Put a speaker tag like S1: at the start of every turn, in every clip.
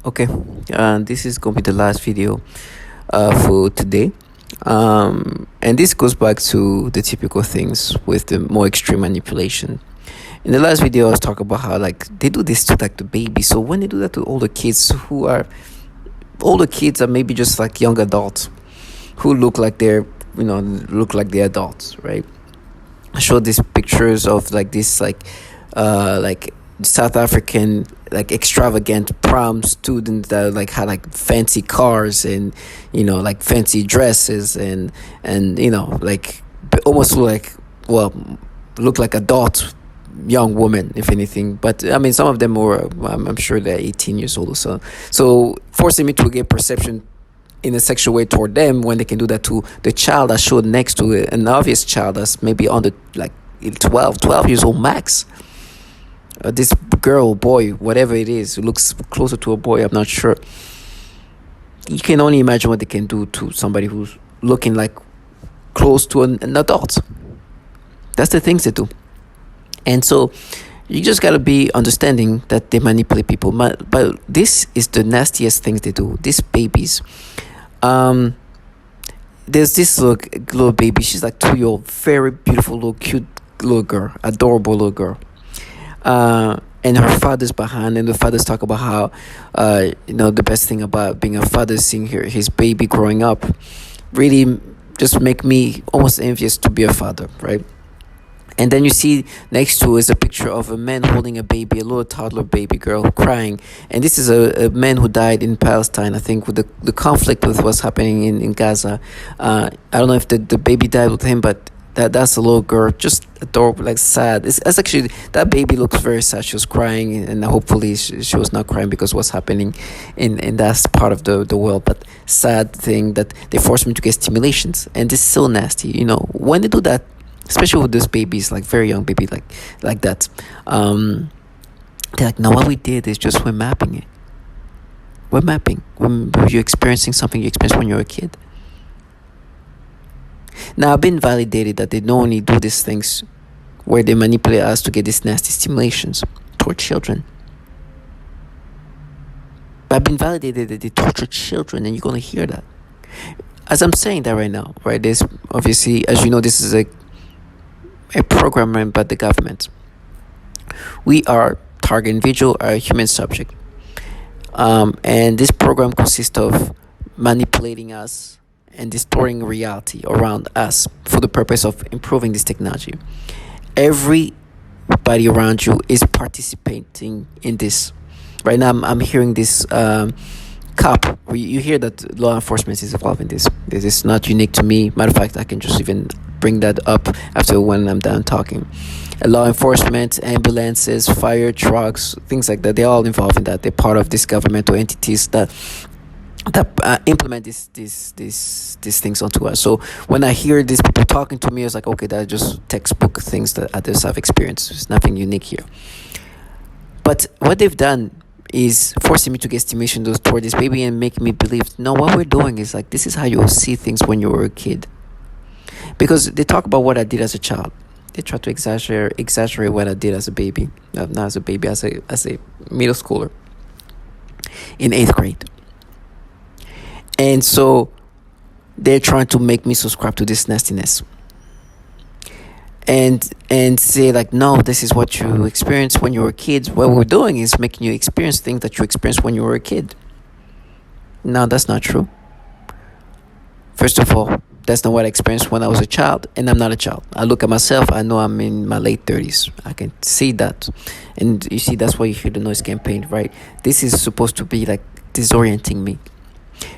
S1: Okay, this is gonna be the last video for today. And this goes back to the typical things with the more extreme manipulation. In the last video, I was talking about how like they do this to like the baby. So when they do that to older kids are maybe just like young adults who look like they're adults, right? I showed these pictures of like this like South African like extravagant prom student that like had like fancy cars and like fancy dresses and like almost look like adult young women if anything, but I mean some of them were I'm sure they're 18 years old or so forcing me to get perception in a sexual way toward them when they can do that to the child I showed next to it, an obvious child that's maybe under like 12 years old max. This girl, boy, whatever it is, it looks closer to a boy, I'm not sure. You can only imagine what they can do to somebody who's looking like close to an adult. That's the things they do. And so you just gotta be understanding that they manipulate people. But this is the nastiest things they do. These babies. There's this little baby. She's like 2-year-old, very beautiful, little cute little girl, adorable little girl. And her father's behind, and the father's talk about how, the best thing about being a father is seeing his baby growing up. Really, just make me almost envious to be a father, right? And then you see next to is a picture of a man holding a baby, a little toddler baby girl crying. And this is a man who died in Palestine, I think, with the conflict with what's happening in Gaza. I don't know if the baby died with him, but that's a little girl, just adorable, like sad. It's actually, that baby looks very sad. She was crying, and hopefully she was not crying because what's happening in that part of the world. But sad thing that they force me to get stimulations, and it's so nasty. When they do that, especially with these babies, like very young baby, like that. They're like, no, what we did is just we're mapping it. We're mapping. When you're experiencing something you experienced when you were a kid. Now, I've been validated that they not only do these things where they manipulate us to get these nasty stimulations toward children, but I've been validated that they torture children, and you're going to hear that. As I'm saying that right now, right, there's obviously, as you know, this is a program run by the government. We are target individual, are a human subject. And this program consists of manipulating us and distorting reality around us for the purpose of improving this technology. Everybody around you is participating in this. Right now, I'm hearing this cop. You hear that law enforcement is involved in this. This is not unique to me. Matter of fact, I can just even bring that up after when I'm done talking. Law enforcement, ambulances, fire trucks, things like that. They're all involved in that. They're part of these governmental entities that implement these things onto us. So when I hear these people talking to me, it's like, okay, that's just textbook things that others have experienced. There's nothing unique here. But what they've done is forcing me to get stimulation toward this baby and making me believe, no, what we're doing is like, this is how you will see things when you were a kid. Because they talk about what I did as a child. They try to exaggerate what I did as a baby. Not as a baby, as a middle schooler in 8th grade. And so they're trying to make me subscribe to this nastiness. And say like, no, this is what you experienced when you were kids. What we're doing is making you experience things that you experienced when you were a kid. No, that's not true. First of all, that's not what I experienced when I was a child, and I'm not a child. I look at myself, I know I'm in my late 30s. I can see that. And you see, that's why you hear the noise campaign, right? This is supposed to be like disorienting me.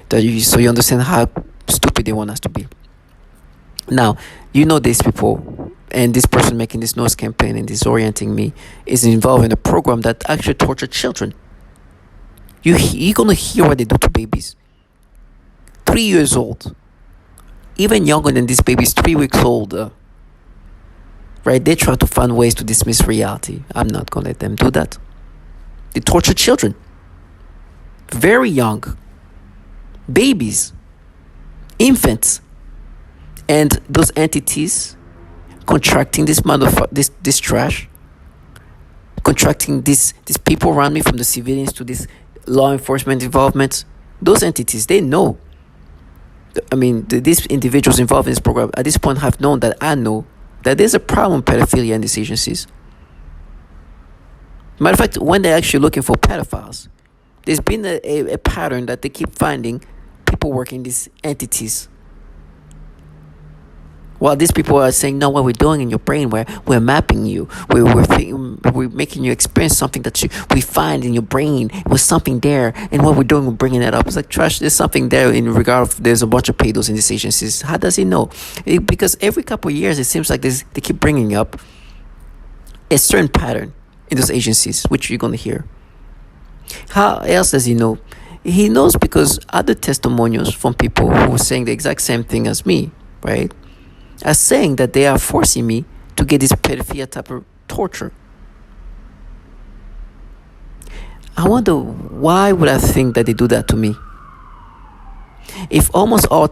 S1: So you understand how stupid they want us to be. Now, these people, and this person making this noise campaign and disorienting me is involved in a program that actually tortured children. You're going to hear what they do to babies. 3 years old. Even younger than this baby is 3 weeks old. Right? They try to find ways to dismiss reality. I'm not going to let them do that. They torture children. Very young. Babies. Infants. And those entities contracting this trash, contracting these people around me, from the civilians to these law enforcement involvement, those entities, they know. I mean, these individuals involved in this program at this point have known that I know that there's a problem with pedophilia in these agencies. Matter of fact, when they're actually looking for pedophiles, there's been a pattern that they keep finding people working these entities. While these people are saying, no, what we're doing in your brain, we're mapping you. We're making you experience something that we find in your brain. It was something there. And what we're doing, we're bringing it up. It's like, trash, there's something there in regard of there's a bunch of pedos in these agencies. How does he know? Because every couple of years, it seems like they keep bringing up a certain pattern in those agencies, which you're going to hear. How else does he know? He knows because other testimonials from people who are saying the exact same thing as me, right, are saying that they are forcing me to get this pedophilia type of torture. I wonder, why would I think that they do that to me? If almost all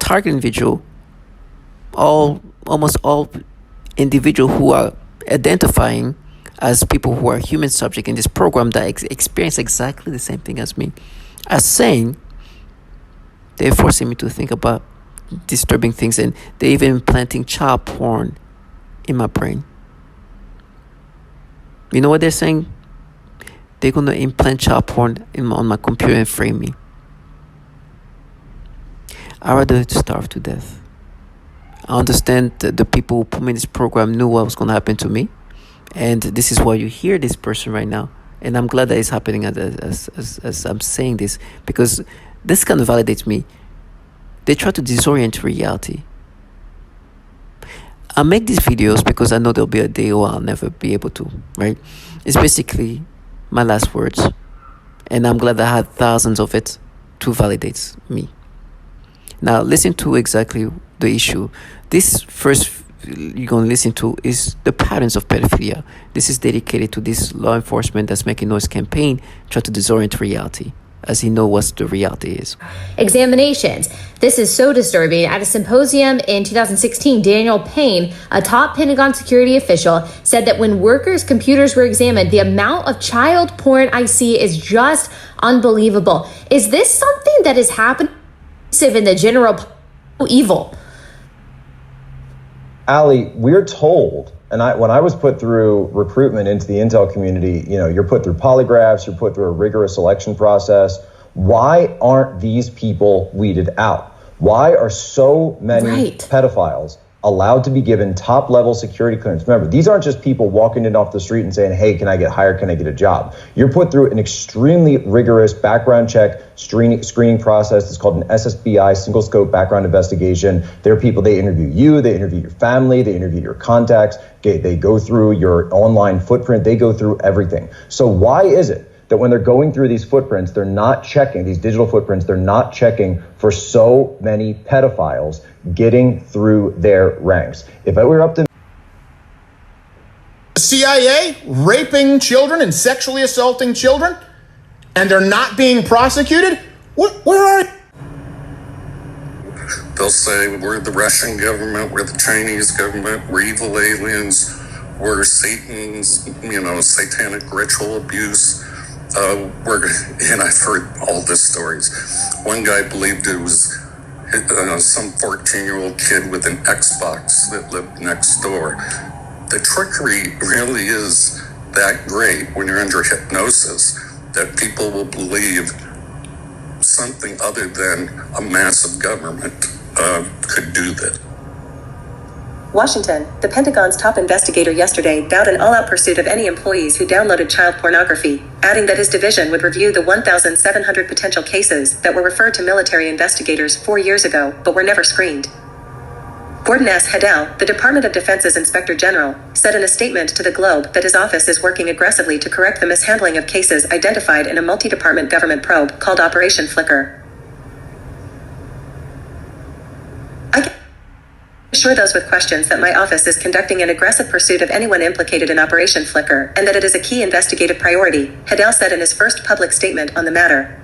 S1: individual who are identifying as people who are human subject in this program that experience exactly the same thing as me are saying, they're forcing me to think about disturbing things, and they're even implanting child porn in my brain. You know what they're saying? They're going to implant child porn on my computer and frame me. I'd rather starve to death. I understand that the people who put me in this program knew what was going to happen to me, and this is why you hear this person right now. And I'm glad that it's happening as I'm saying this, because this kind of validates me. They try to disorient reality. I make these videos because I know there'll be a day where I'll never be able to, right? It's basically my last words. And I'm glad I had thousands of it to validate me. Now, listen to exactly the issue. This first you're going to listen to is the patterns of pedophilia. This is dedicated to this law enforcement that's making noise campaign, try to disorient reality, as he knows what the reality is.
S2: Examinations. This is so disturbing. At a symposium in 2016, Daniel Payne, a top Pentagon security official, said that when workers' computers were examined, the amount of child porn I see is just unbelievable. Is this something that is happening in the general evil?
S3: Ali, we're told, and when I was put through recruitment into the intel community, you're put through polygraphs, you're put through a rigorous selection process. Why aren't these people weeded out? Why are so many pedophiles allowed to be given top-level security clearance? Remember, these aren't just people walking in off the street and saying, hey, can I get hired? Can I get a job? You're put through an extremely rigorous background check screening process. It's called an SSBI, single scope background investigation. There are people, they interview you, they interview your family, they interview your contacts, they go through your online footprint, they go through everything. So why is it that when they're going through these footprints, they're not checking, these digital footprints, they're not checking for so many pedophiles getting through their ranks? If it were up to
S4: the CIA raping children and sexually assaulting children, and they're not being prosecuted? Where are they?
S5: They'll say we're the Russian government, we're the Chinese government, we're evil aliens, we're Satan's, satanic ritual abuse. And I've heard all the stories. One guy believed it was some 14-year-old kid with an Xbox that lived next door. The trickery really is that great when you're under hypnosis that people will believe something other than a massive government could do that.
S6: Washington, the Pentagon's top investigator yesterday vowed an all-out pursuit of any employees who downloaded child pornography, adding that his division would review the 1,700 potential cases that were referred to military investigators 4 years ago but were never screened. Gordon S. Hedel, the Department of Defense's Inspector General, said in a statement to the Globe that his office is working aggressively to correct the mishandling of cases identified in a multi-department government probe called Operation Flicker. I can assure those with questions that my office is conducting an aggressive pursuit of anyone implicated in Operation Flicker and that it is a key investigative priority, Hedel said in his first public statement on the matter.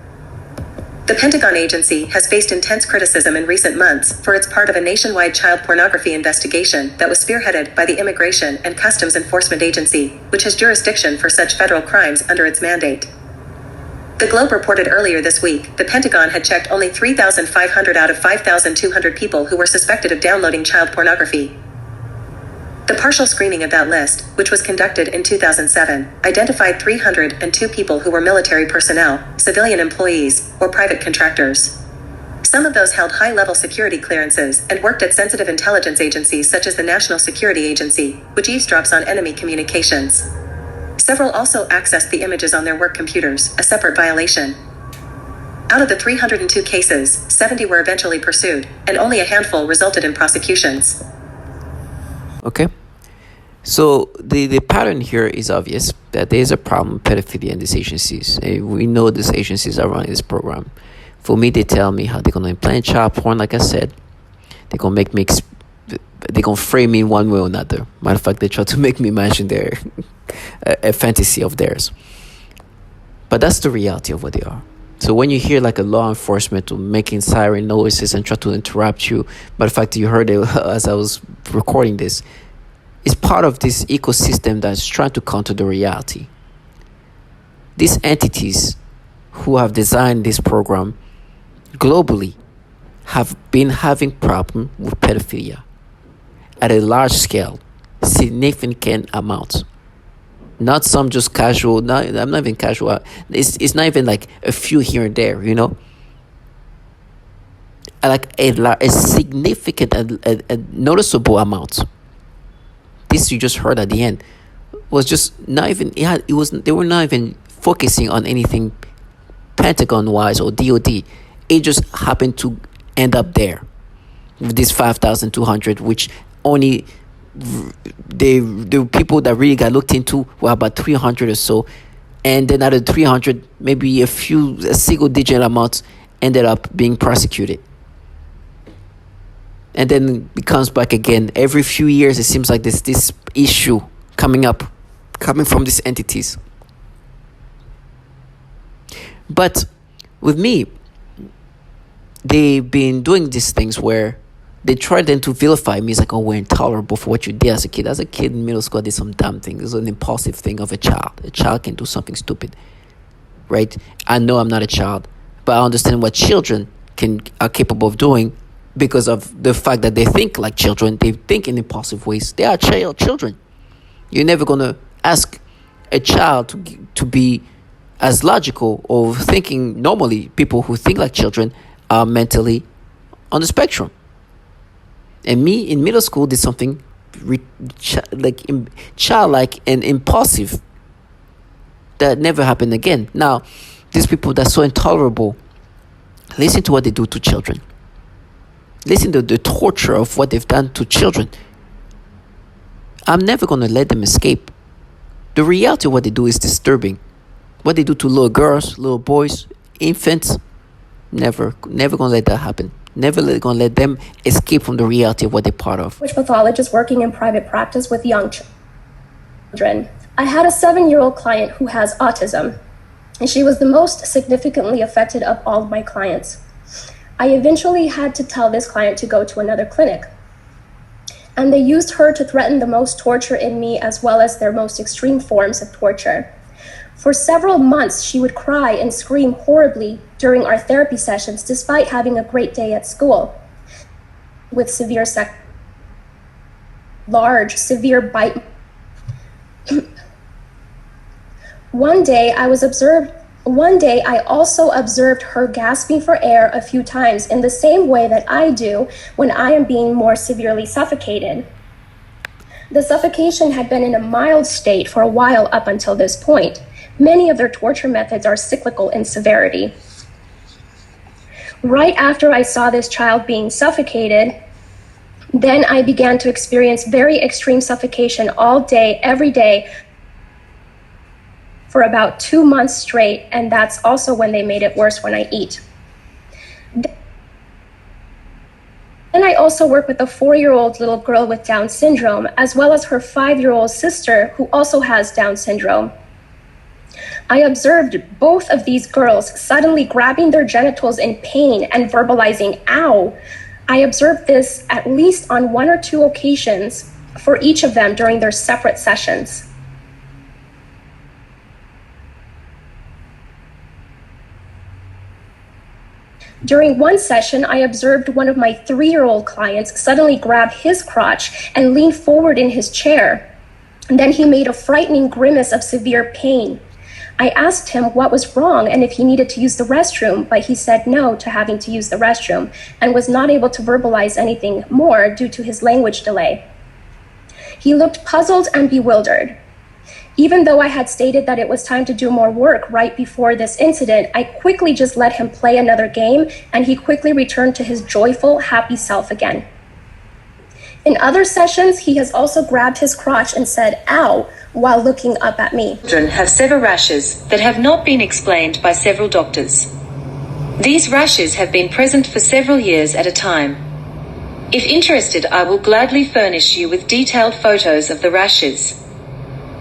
S6: The Pentagon agency has faced intense criticism in recent months for its part of a nationwide child pornography investigation that was spearheaded by the Immigration and Customs Enforcement Agency, which has jurisdiction for such federal crimes under its mandate. The Globe reported earlier this week the Pentagon had checked only 3,500 out of 5,200 people who were suspected of downloading child pornography. The partial screening of that list, which was conducted in 2007, identified 302 people who were military personnel, civilian employees, or private contractors. Some of those held high-level security clearances and worked at sensitive intelligence agencies such as the National Security Agency, which eavesdrops on enemy communications. Several also accessed the images on their work computers, a separate violation. Out of the 302 cases, 70 were eventually pursued, and only a handful resulted in prosecutions.
S1: Okay. So the pattern here is obvious that there is a problem with pedophilia in these agencies. We know these agencies are running this program. For me, they tell me how they're going to implant child porn, like I said. They're going to make me, they're going to frame me in one way or another. Matter of fact, they try to make me imagine their a fantasy of theirs. But that's the reality of what they are. So when you hear like a law enforcement making siren noises and try to interrupt you, but the fact that you heard it as I was recording this, it's part of this ecosystem that's trying to counter the reality. These entities who have designed this program globally have been having problem with pedophilia at a large scale, significant amounts. Not some just casual. I'm not even casual. It's not even like a few here and there. You know, like a significant, a noticeable amount. This you just heard at the end was just not even. It was. They were not even focusing on anything Pentagon wise or DoD. It just happened to end up there with this 5,200, which only the people that really got looked into were about 300 or so, and then out of 300, maybe a single digit amount ended up being prosecuted. And then it comes back again. Every few years, it seems like there's this issue coming from these entities. But with me, they've been doing these things where they try then to vilify me. It's like, oh, we're intolerable for what you did as a kid. As a kid in middle school, I did some dumb thing. It's an impulsive thing of a child. A child can do something stupid, right? I know I'm not a child, but I understand what children are capable of doing. Because of the fact that they think like children, they think in impulsive ways. They are children. You're never going to ask a child to be as logical or thinking normally. People who think like children are mentally on the spectrum. And me in middle school did something childlike and impulsive that never happened again. Now, these people that are so intolerable, listen to what they do to children. Listen to the torture of what they've done to children. I'm never going to let them escape. The reality of what they do is disturbing. What they do to little girls, little boys, infants, never going to let that happen. Never going to let them escape from the reality of what they're part of.
S7: Which pathologist working in private practice with young children. I had a 7-year-old client who has autism, and she was the most significantly affected of all of my clients. I eventually had to tell this client to go to another clinic. And they used her to threaten the most torture in me as well as their most extreme forms of torture. For several months, she would cry and scream horribly during our therapy sessions despite having a great day at school. With severe bite. One day I also observed her gasping for air a few times in the same way that I do when I am being more severely suffocated. The suffocation had been in a mild state for a while up until this point. Many of their torture methods are cyclical in severity. Right after I saw this child being suffocated, then I began to experience very extreme suffocation all day, every day, for about 2 months straight, and that's also when they made it worse when I eat. And I also work with a 4-year-old little girl with Down syndrome, as well as her 5-year-old sister who also has Down syndrome. I observed both of these girls suddenly grabbing their genitals in pain and verbalizing, "ow." I observed this at least on 1 or 2 occasions for each of them during their separate sessions. During one session, I observed one of my 3-year-old clients suddenly grab his crotch and lean forward in his chair. And then he made a frightening grimace of severe pain. I asked him what was wrong and if he needed to use the restroom, but he said no to having to use the restroom and was not able to verbalize anything more due to his language delay. He looked puzzled and bewildered. Even though I had stated that it was time to do more work right before this incident, I quickly just let him play another game, and he quickly returned to his joyful, happy self again. In other sessions, he has also grabbed his crotch and said, "ow," while looking up at me.
S6: Children have severe rashes that have not been explained by several doctors. These rashes have been present for several years at a time. If interested, I will gladly furnish you with detailed photos of the rashes.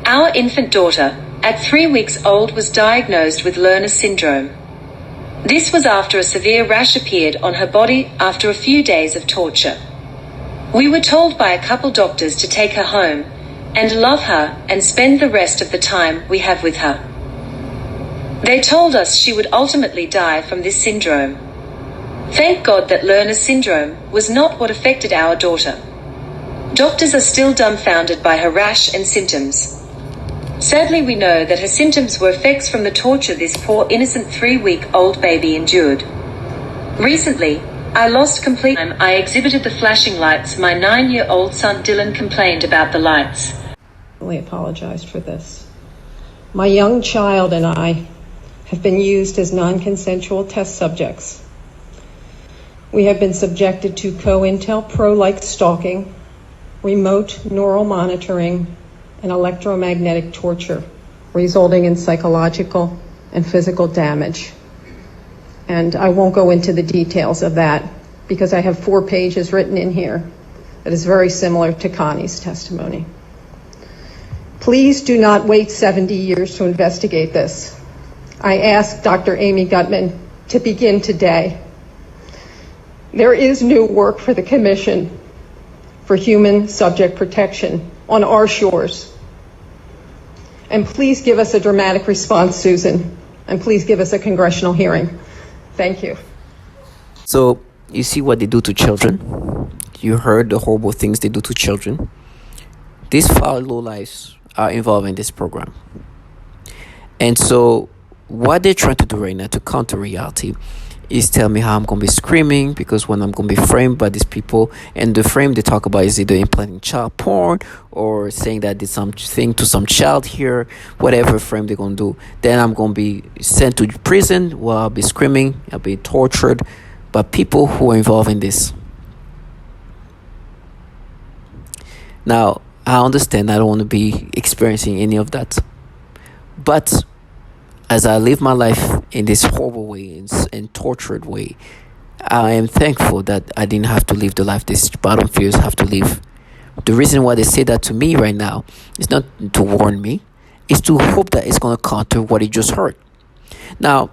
S6: Our infant daughter, at 3 weeks old, was diagnosed with Lerner's syndrome. This was after a severe rash appeared on her body after a few days of torture. We were told by a couple doctors to take her home and love her and spend the rest of the time we have with her. They told us she would ultimately die from this syndrome. Thank God that Lerner's syndrome was not what affected our daughter. Doctors are still dumbfounded by her rash and symptoms. Sadly, we know that her symptoms were effects from the torture this poor innocent 3-week-old baby endured. Recently, I lost complete time. I exhibited the flashing lights. My 9-year-old son Dylan complained about the lights.
S8: I apologized for this. My young child and I have been used as non-consensual test subjects. We have been subjected to COINTELPRO-like stalking, remote neural monitoring, and electromagnetic torture, resulting in psychological and physical damage. And I won't go into the details of that because I have 4 pages written in here that is very similar to Connie's testimony. Please do not wait 70 years to investigate this. I ask Dr. Amy Gutman to begin today. There is new work for the Commission for Human Subject Protection on our shores. And please give us a dramatic response, Susan, and please give us a congressional hearing. Thank you.
S1: So you see what they do to children. You heard the horrible things they do to children. These foul lowlifes are involved in this program. And so what they're trying to do right now to counter reality is tell me how I'm going to be screaming because when I'm going to be framed by these people, and the frame they talk about is either implanting child porn or saying that did something to some child here, whatever frame they're going to do, then I'm going to be sent to prison where I'll be screaming, I'll be tortured by people who are involved in this. Now, I understand I don't want to be experiencing any of that, but as I live my life in this horrible way and tortured way, I am thankful that I didn't have to live the life these bottom feeders have to live. The reason why they say that to me right now is not to warn me, it's to hope that it's going to counter what you just heard. Now,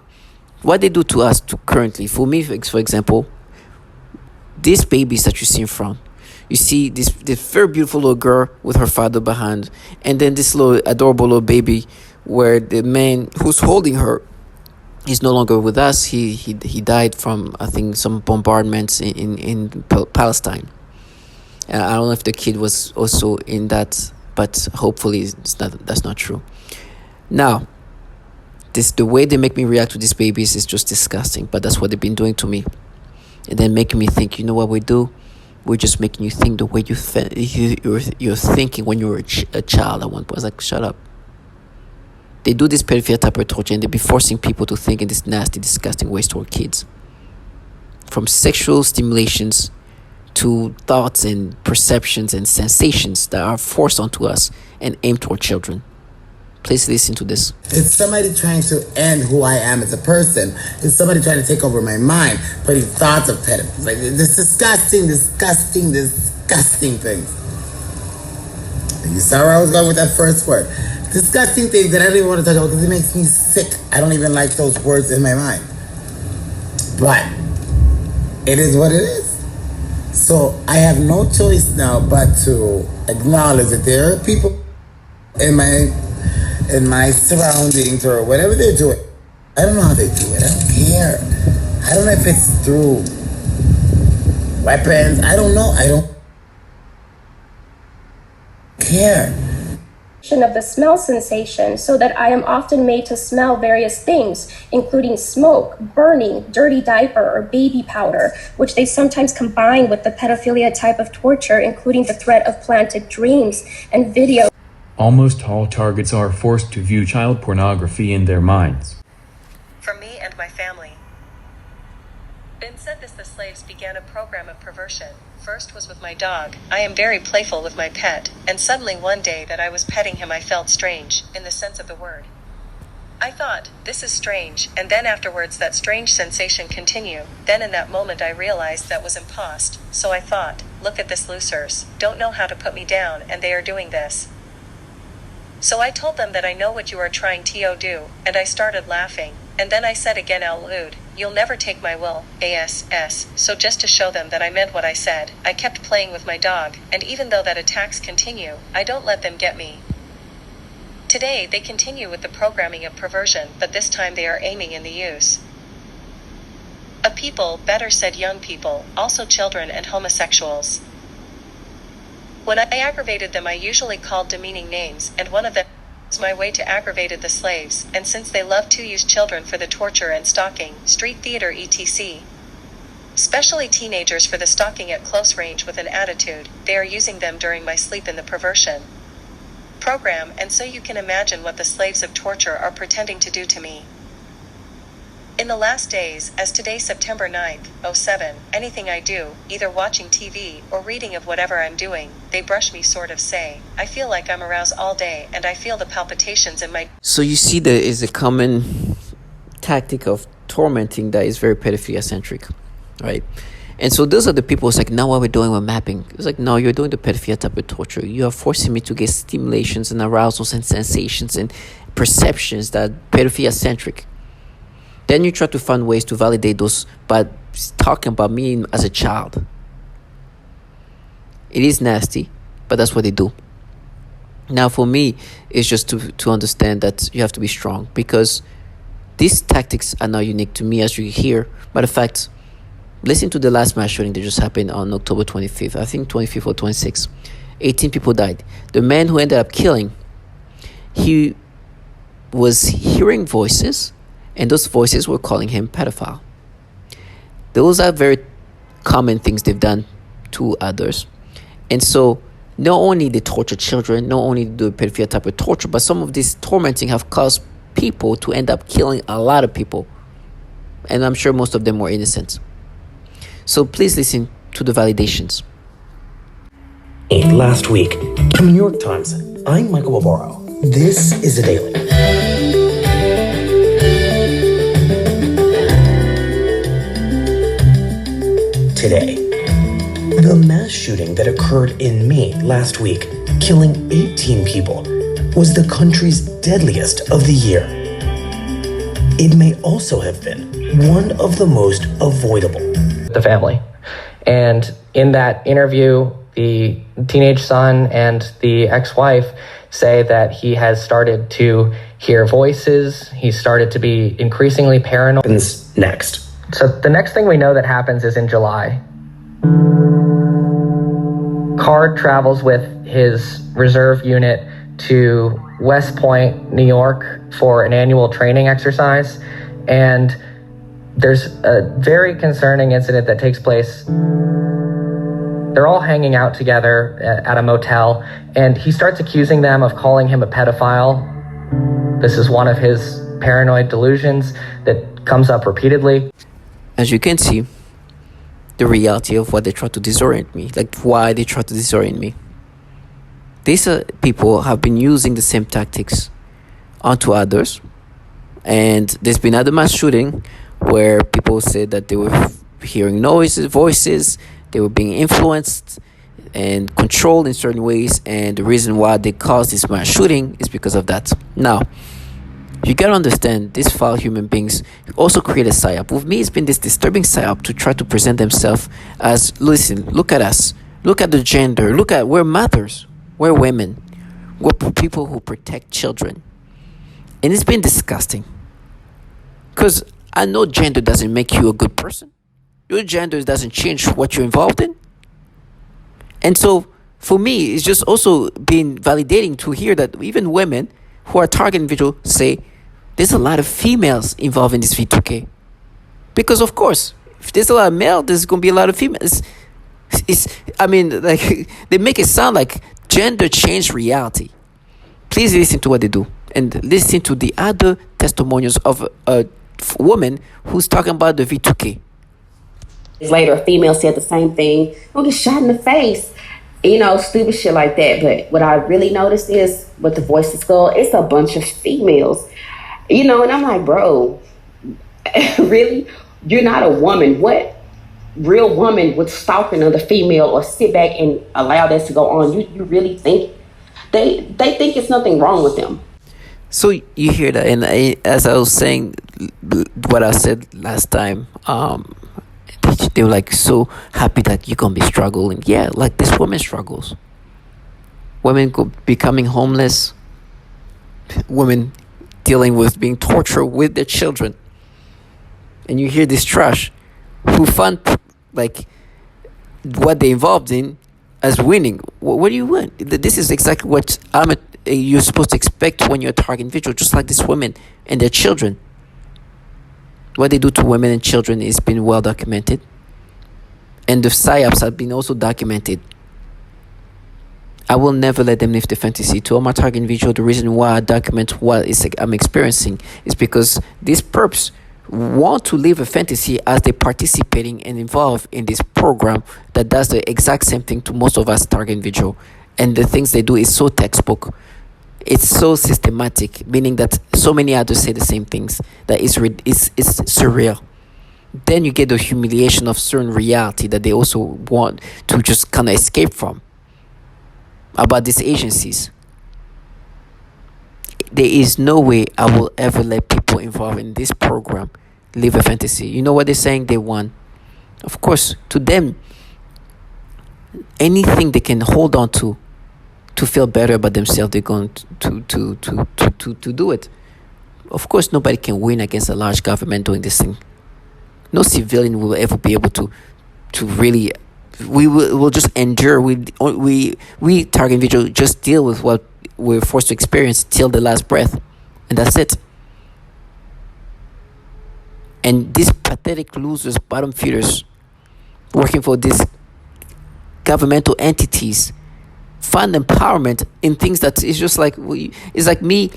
S1: what they do to us currently, for me, for example, these babies that you see in front, you see this very beautiful little girl with her father behind, and then this little adorable little baby where the man who's holding her is no longer with us. He died from, I think, some bombardments in Palestine. I don't know if the kid was also in that, but hopefully that's not true. Now, the way they make me react to these babies is just disgusting, but that's what they've been doing to me. And then making me think, you know what we do? We're just making you think the way you're thinking when you were a child at one point. I was like, shut up. They do this pedophilia type of torture and they be forcing people to think in this nasty, disgusting ways toward kids. From sexual stimulations to thoughts and perceptions and sensations that are forced onto us and aimed toward children. Please listen to this.
S9: It's somebody trying to end who I am as a person. It's somebody trying to take over my mind, putting thoughts of pedophiles. Like this disgusting things. You saw where I was going with that first word. Disgusting things that I don't even want to talk about because it makes me sick. I don't even like those words in my mind. But it is what it is. So I have no choice now but to acknowledge that there are people in my surroundings or whatever they're doing. I don't know how they do it. I don't care. I don't know if it's through weapons. I don't know. I don't care.
S7: Of the smell sensation, so that I am often made to smell various things, including smoke, burning, dirty diaper, or baby powder, which they sometimes combine with the pedophilia type of torture, including the threat of planted dreams and video.
S10: Almost all targets are forced to view child pornography in their minds.
S6: For me and my family. Ben said the slaves began a program of perversion. First was with my dog. I am very playful with my pet, and suddenly one day that I was petting him I felt strange, in the sense of the word. I thought, this is strange, and then afterwards that strange sensation continue. Then in that moment I realized that was impost, so I thought, look at this losers, don't know how to put me down, and they are doing this. So I told them that I know what you are trying to do, and I started laughing, and then I said again out loud, you'll never take my will, ass. So just to show them that I meant what I said, I kept playing with my dog, and even though that attacks continue, I don't let them get me. Today, they continue with the programming of perversion, but this time they are aiming in the use of people, better said young people, also children and homosexuals. When I aggravated them I usually called demeaning names, and one of them was my way to aggravated the slaves, and since they love to use children for the torture and stalking, street theater etc. Especially teenagers for the stalking at close range with an attitude, they are using them during my sleep in the perversion program, and so you can imagine what the slaves of torture are pretending to do to me. In the last days, as today September 9th, 07, anything I do, either watching TV or reading of whatever I'm doing, they brush me sort of say, I feel like I'm aroused all day and I feel the palpitations in my...
S1: So you see there is a common tactic of tormenting that is very pedophilia-centric, right? And so those are the people, it's like, now what we're doing, we're mapping. It's like, no, you're doing the pedophilia type of torture. You are forcing me to get stimulations and arousals and sensations and perceptions that pedophilia-centric. Then you try to find ways to validate those by talking about me as a child. It is nasty, but that's what they do. Now, for me, it's just to understand that you have to be strong, because these tactics are not unique to me, as you hear. Matter of fact, listen to the last mass shooting that just happened on October 25th. I think 25th or 26th. 18 people died. The man who ended up killing, he was hearing voices, and those voices were calling him pedophile. Those are very common things they've done to others. And so not only they torture children, not only do pedophilia type of torture, but some of this tormenting have caused people to end up killing a lot of people. And I'm sure most of them were innocent. So please listen to the validations.
S11: Last week, from New York Times, I'm Michael Barbaro. This is The Daily. Today, the mass shooting that occurred in May last week, killing 18 people, was the country's deadliest of the year. It may also have been one of the most avoidable.
S12: The family. And in that interview, the teenage son and the ex-wife say that he has started to hear voices. He started to be increasingly paranoid.
S11: Next.
S12: So the next thing we know that happens is in July. Card travels with his reserve unit to West Point, New York for an annual training exercise. And there's a very concerning incident that takes place. They're all hanging out together at a motel, and he starts accusing them of calling him a pedophile. This is one of his paranoid delusions that comes up repeatedly.
S1: As you can see, the reality of what they try to disorient me, like why they try to disorient me. These people have been using the same tactics onto others, and there's been other mass shooting where people said that they were hearing noises, voices, they were being influenced and controlled in certain ways, and the reason why they caused this mass shooting is because of that. Now, you gotta understand, these foul human beings also create a psyop. With me, it's been this disturbing psyop to try to present themselves as, listen, look at us, look at the gender, look at, we're mothers, we're women, we're people who protect children. And it's been disgusting. Because I know gender doesn't make you a good person. Your gender doesn't change what you're involved in. And so, for me, it's just also been validating to hear that even women who are target individuals say there's a lot of females involved in this V2K. Because, of course, if there's a lot of male, there's going to be a lot of females. They make it sound like gender changed reality. Please listen to what they do. And listen to the other testimonials of a woman who's talking about the V2K.
S13: Later, a female said the same thing. I'm get shot in the face. Stupid shit like that. But what I really noticed is with the Voice to Skull, it's a bunch of females. And I'm like, bro, really? You're not a woman. What real woman would stalk another female or sit back and allow that to go on? You really think they think it's nothing wrong with them?
S1: So you hear that, and as I was saying, what I said last time, they were like so happy that you're gonna be struggling. Yeah, like this woman struggles. Women becoming homeless. Women dealing with being tortured with their children. And you hear this trash who fund like what they involved in as winning. What do you win? This is exactly what you're supposed to expect when you're a target individual, just like this women and their children. What they do to women and children is been well documented. And the psyops have been also documented. I will never let them live the fantasy. To all my target individual, the reason why I document what I'm experiencing is because these perps want to live a fantasy as they're participating and involved in this program that does the exact same thing to most of us target individual. And the things they do is so textbook. It's so systematic, meaning that so many others say the same things that it's surreal. Then you get the humiliation of certain reality that they also want to just kind of escape from about these agencies. There is no way I will ever let people involved in this program live a fantasy. You know what they're saying? They want, of course, to them, anything they can hold on to feel better about themselves, they're going to do it. Of course, nobody can win against a large government doing this thing. No civilian will ever be able to really. We'll just endure. We target individuals just deal with what we're forced to experience till the last breath, and that's it. And these pathetic losers, bottom feeders, working for these governmental entities, find empowerment in things that is just like it's like me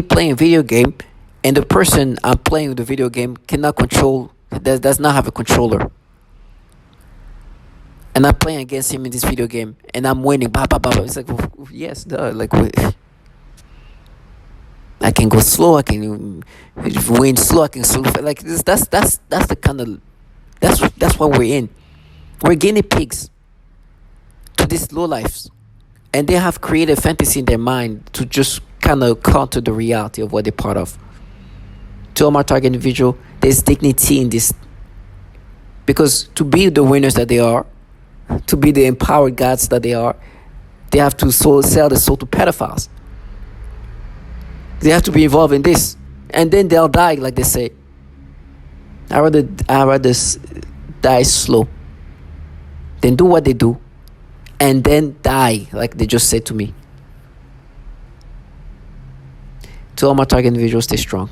S1: playing a video game, and the person I'm playing with the video game cannot control, does not have a controller. And I'm playing against him in this video game, and I'm winning. Bah, bah, bah, bah. It's like, yes, duh. Like, I can go slow. I can win slow. I can slow. Like this. That's the kind of that's what we're in. We're guinea pigs to these low lives, and they have created fantasy in their mind to just kind of counter the reality of what they're part of. To all my target individual, there's dignity in this, because to be the winners that they are, to be the empowered gods that they are, they have to sell their soul to pedophiles. They have to be involved in this, and then they'll die, like they say. I rather die slow than do what they do, and then die, like they just said to me. To all my target individuals, stay strong.